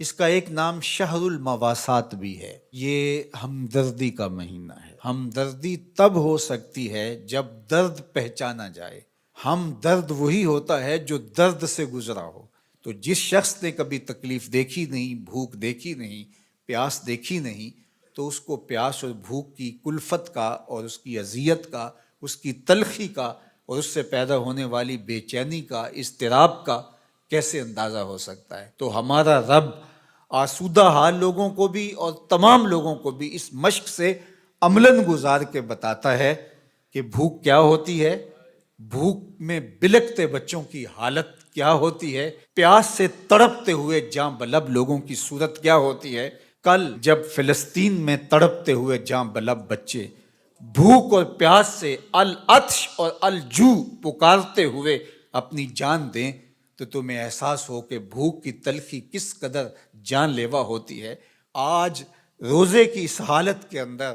اس کا ایک نام شہر المواسات بھی ہے۔ یہ ہمدردی کا مہینہ ہے۔ ہمدردی تب ہو سکتی ہے جب درد پہچانا جائے۔ ہم درد وہی ہوتا ہے جو درد سے گزرا ہو۔ تو جس شخص نے کبھی تکلیف دیکھی نہیں، بھوک دیکھی نہیں، پیاس دیکھی نہیں، تو اس کو پیاس اور بھوک کی کلفت کا اور اس کی اذیت کا، اس کی تلخی کا اور اس سے پیدا ہونے والی بے چینی کا، اضطراب کا کیسے اندازہ ہو سکتا ہے؟ تو ہمارا رب آسودہ حال لوگوں کو بھی اور تمام لوگوں کو بھی اس مشق سے عملاً گزار کے بتاتا ہے کہ بھوک کیا ہوتی ہے، بھوک میں بلکتے بچوں کی حالت کیا ہوتی ہے، پیاس سے تڑپتے ہوئے جاں بلب لوگوں کی صورت کیا ہوتی ہے۔ کل جب فلسطین میں تڑپتے ہوئے جاں بلب بچے بھوک اور پیاس سے العطش اور الجوع پکارتے ہوئے اپنی جان دیں تو تمہیں احساس ہو کہ بھوک کی تلخی کس قدر جان لیوا ہوتی ہے۔ آج روزے کی اس حالت کے اندر،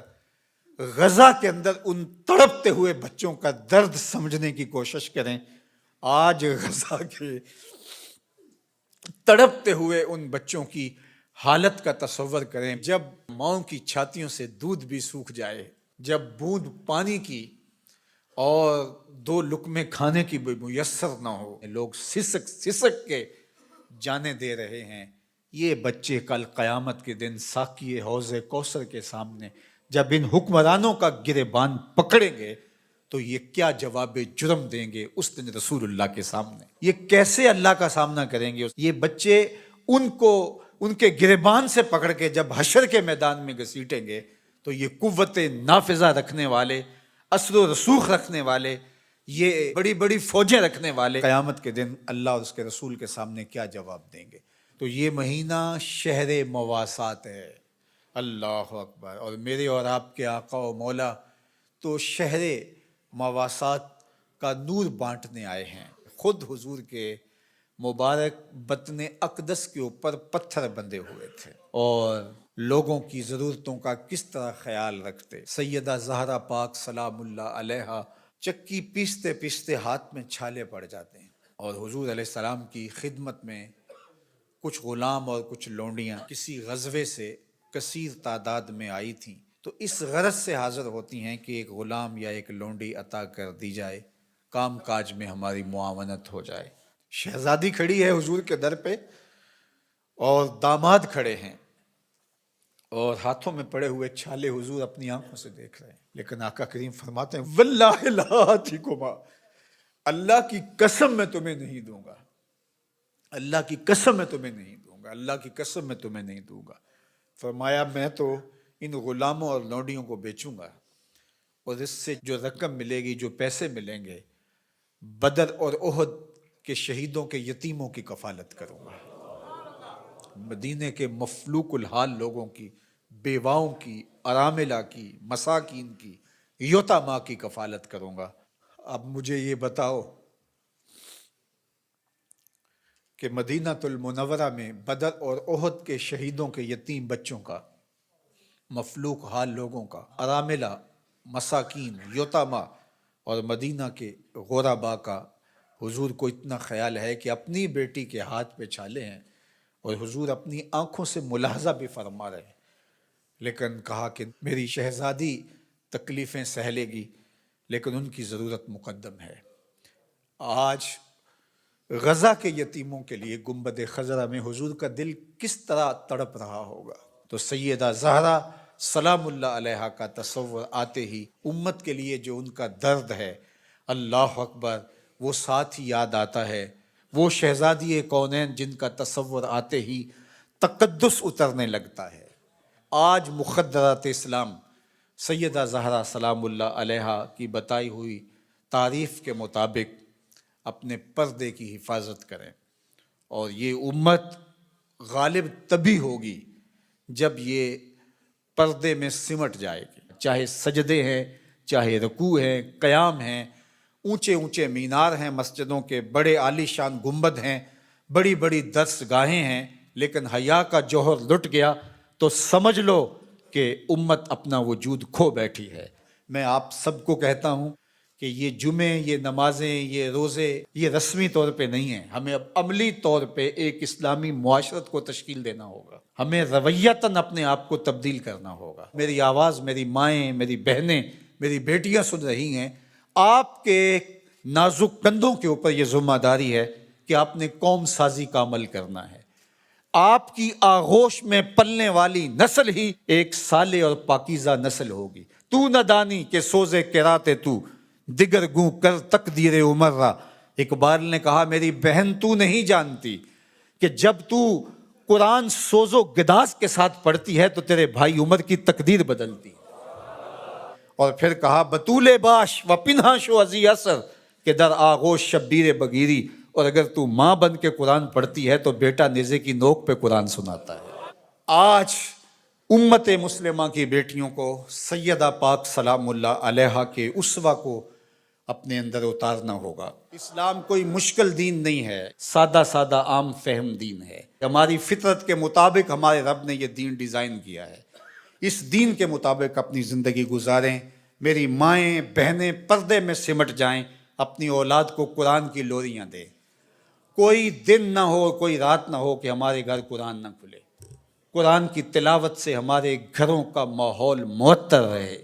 غزہ کے اندر ان تڑپتے ہوئے بچوں کا درد سمجھنے کی کوشش کریں۔ آج غزہ کے تڑپتے ہوئے ان بچوں کی حالت کا تصور کریں جب ماؤں کی چھاتیوں سے دودھ بھی سوکھ جائے، جب بوند پانی کی اور دو لقمے کھانے کی بھی میسر نہ ہو، لوگ سسک سسک کے جانے دے رہے ہیں۔ یہ بچے کل قیامت کے دن ساقی حوض کوثر کے سامنے جب ان حکمرانوں کا گریبان پکڑیں گے تو یہ کیا جواب جرم دیں گے اس دن رسول اللہ کے سامنے؟ یہ کیسے اللہ کا سامنا کریں گے؟ یہ بچے ان کو ان کے گریبان سے پکڑ کے جب حشر کے میدان میں گھسیٹیں گے تو یہ قوت نافذہ رکھنے والے، اثر و رسوخ رکھنے والے، یہ بڑی بڑی فوجیں رکھنے والے قیامت کے دن اللہ اور اس کے رسول کے سامنے کیا جواب دیں گے؟ تو یہ مہینہ شہر مواسات ہے۔ اللہ اکبر۔ اور میرے اور آپ کے آقا و مولا تو شہر مواسات کا نور بانٹنے آئے ہیں۔ خود حضور کے مبارک بطن اقدس کے اوپر پتھر بندھے ہوئے تھے اور لوگوں کی ضرورتوں کا کس طرح خیال رکھتے۔ سیدہ زہرا پاک سلام اللہ علیہا چکی پیستے پیستے ہاتھ میں چھالے پڑ جاتے ہیں اور حضور علیہ السلام کی خدمت میں کچھ غلام اور کچھ لونڈیاں کسی غزوے سے کثیر تعداد میں آئی تھیں، تو اس غرض سے حاضر ہوتی ہیں کہ ایک غلام یا ایک لونڈی عطا کر دی جائے، کام کاج میں ہماری معاونت ہو جائے۔ شہزادی کھڑی ہے حضور کے در پہ اور داماد کھڑے ہیں اور ہاتھوں میں پڑے ہوئے چھالے حضور اپنی آنکھوں سے دیکھ رہے ہیں، لیکن آقا کریم فرماتے ہیں واللہ لا آتیکما، اللہ کی قسم میں تمہیں نہیں دوں گا، اللہ کی قسم میں تمہیں نہیں دوں گا، اللہ کی قسم میں تمہیں نہیں دوں گا۔ فرمایا میں تو ان غلاموں اور لونڈیوں کو بیچوں گا اور اس سے جو رقم ملے گی، جو پیسے ملیں گے، بدر اور احد کے شہیدوں کے یتیموں کی کفالت کروں گا، مدینے کے مفلوق الحال لوگوں کی، بیواؤں کی، اراملہ کی، مساکین کی، یتاما کی کفالت کروں گا۔ اب مجھے یہ بتاؤ کہ مدینہ المنورہ میں بدر اور احد کے شہیدوں کے یتیم بچوں کا، مفلوق حال لوگوں کا، اراملہ، مساکین، یتاما اور مدینہ کے غربا کا حضور کو اتنا خیال ہے کہ اپنی بیٹی کے ہاتھ پہ چھالے ہیں اور حضور اپنی آنکھوں سے ملاحظہ بھی فرما رہے ہیں، لیکن کہا کہ میری شہزادی تکلیفیں سہ لے گی لیکن ان کی ضرورت مقدم ہے۔ آج غزہ کے یتیموں کے لیے گنبد خضرہ میں حضور کا دل کس طرح تڑپ رہا ہوگا۔ تو سیدہ زہرا سلام اللہ علیہا کا تصور آتے ہی امت کے لیے جو ان کا درد ہے، اللہ اکبر، وہ ساتھ ہی یاد آتا ہے۔ وہ شہزادی کونین جن کا تصور آتے ہی تقدس اترنے لگتا ہے۔ آج مخدرات اسلام سیدہ زہرا سلام اللہ علیہا کی بتائی ہوئی تعریف کے مطابق اپنے پردے کی حفاظت کریں، اور یہ امت غالب تبھی ہوگی جب یہ پردے میں سمٹ جائے گی، چاہے سجدے ہیں، چاہے رکوع ہیں، قیام ہیں، اونچے اونچے مینار ہیں مسجدوں کے، بڑے عالی شان گنبد ہیں، بڑی بڑی درس گاہیں ہیں، لیکن حیا کا جوہر لٹ گیا تو سمجھ لو کہ امت اپنا وجود کھو بیٹھی ہے۔ میں آپ سب کو کہتا ہوں کہ یہ جمعے، یہ نمازیں، یہ روزے، یہ رسمی طور پہ نہیں ہیں. ہمیں اب عملی طور پہ ایک اسلامی معاشرت کو تشکیل دینا ہوگا. ہمیں رویتاً اپنے آپ کو تبدیل کرنا ہوگا. میری آواز میری مائیں، میری بہنیں، میری بیٹیاں سن رہی ہیں. آپ کے نازک کندھوں کے اوپر یہ ذمہ داری ہے کہ آپ نے قوم سازی کا عمل کرنا ہے. آپ کی آغوش میں پلنے والی نسل ہی ایک صالح اور پاکیزہ نسل ہوگی. تو نہ دانی کہ سوزے کراتے تو دیگر گوں کر تقدیر عمر را. اقبال نے کہا میری بہن تو نہیں جانتی کہ جب تو قرآن سوز و گداز کے ساتھ پڑھتی ہے تو تیرے بھائی عمر کی تقدیر بدلتی ہے. اور پھر کہا بطول باش و پنہا شو ازی اثر کہ در آغوش شبیر بگیری. اور اگر تو ماں بن کے قرآن پڑھتی ہے تو بیٹا نیزے کی نوک پہ قرآن سناتا ہے. آج امت مسلمہ کی بیٹیوں کو سیدہ پاک سلام اللہ علیہا کے اسوہ کو اپنے اندر اتارنا ہوگا. اسلام کوئی مشکل دین نہیں ہے، سادہ سادہ عام فہم دین ہے. ہماری فطرت کے مطابق ہمارے رب نے یہ دین ڈیزائن کیا ہے. اس دین کے مطابق اپنی زندگی گزاریں. میری مائیں بہنیں پردے میں سمٹ جائیں، اپنی اولاد کو قرآن کی لوریاں دیں. کوئی دن نہ ہو، کوئی رات نہ ہو کہ ہمارے گھر قرآن نہ کھلے. قرآن کی تلاوت سے ہمارے گھروں کا ماحول معطر رہے،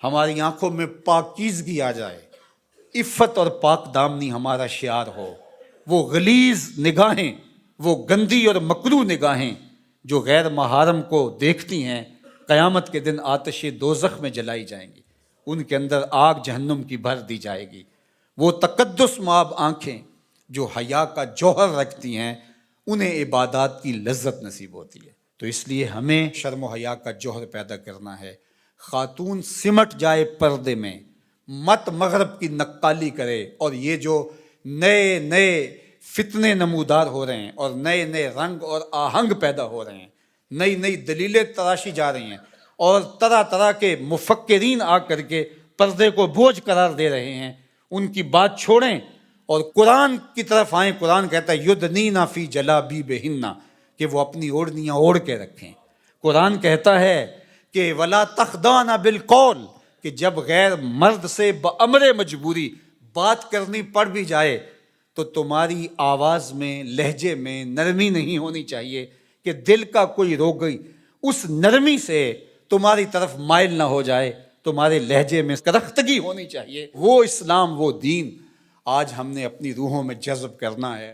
ہماری آنکھوں میں پاکیزگی آ جائے، عفت اور پاک دامنی ہمارا شعار ہو. وہ غلیظ نگاہیں، وہ گندی اور مکروہ نگاہیں جو غیر محارم کو دیکھتی ہیں، قیامت کے دن آتش دوزخ میں جلائی جائیں گی. ان کے اندر آگ جہنم کی بھر دی جائے گی. وہ تقدس مآب آنکھیں جو حیا کا جوہر رکھتی ہیں، انہیں عبادات کی لذت نصیب ہوتی ہے. تو اس لیے ہمیں شرم و حیا کا جوہر پیدا کرنا ہے. خاتون سمٹ جائے پردے میں، مت مغرب کی نقالی کرے. اور یہ جو نئے نئے فتنے نمودار ہو رہے ہیں اور نئے نئے رنگ اور آہنگ پیدا ہو رہے ہیں، نئی نئی دلیلیں تراشی جا رہی ہیں اور طرح طرح کے مفکرین آ کر کے پردے کو بوجھ قرار دے رہے ہیں، ان کی بات چھوڑیں اور قرآن کی طرف آئیں. قرآن کہتا ہے یدنینا فی جلابیبہن کہ وہ اپنی اوڑھنیاں اوڑھ کے رکھیں. قرآن کہتا ہے کہ ولا تخضعن بالقول کہ جب غیر مرد سے بامر مجبوری بات کرنی پڑ بھی جائے تو تمہاری آواز میں، لہجے میں نرمی نہیں ہونی چاہیے کہ دل کا کوئی روگئی اس نرمی سے تمہاری طرف مائل نہ ہو جائے. تمہارے لہجے میں کرختگی ہونی چاہیے. وہ اسلام، وہ دین آج ہم نے اپنی روحوں میں جذب کرنا ہے.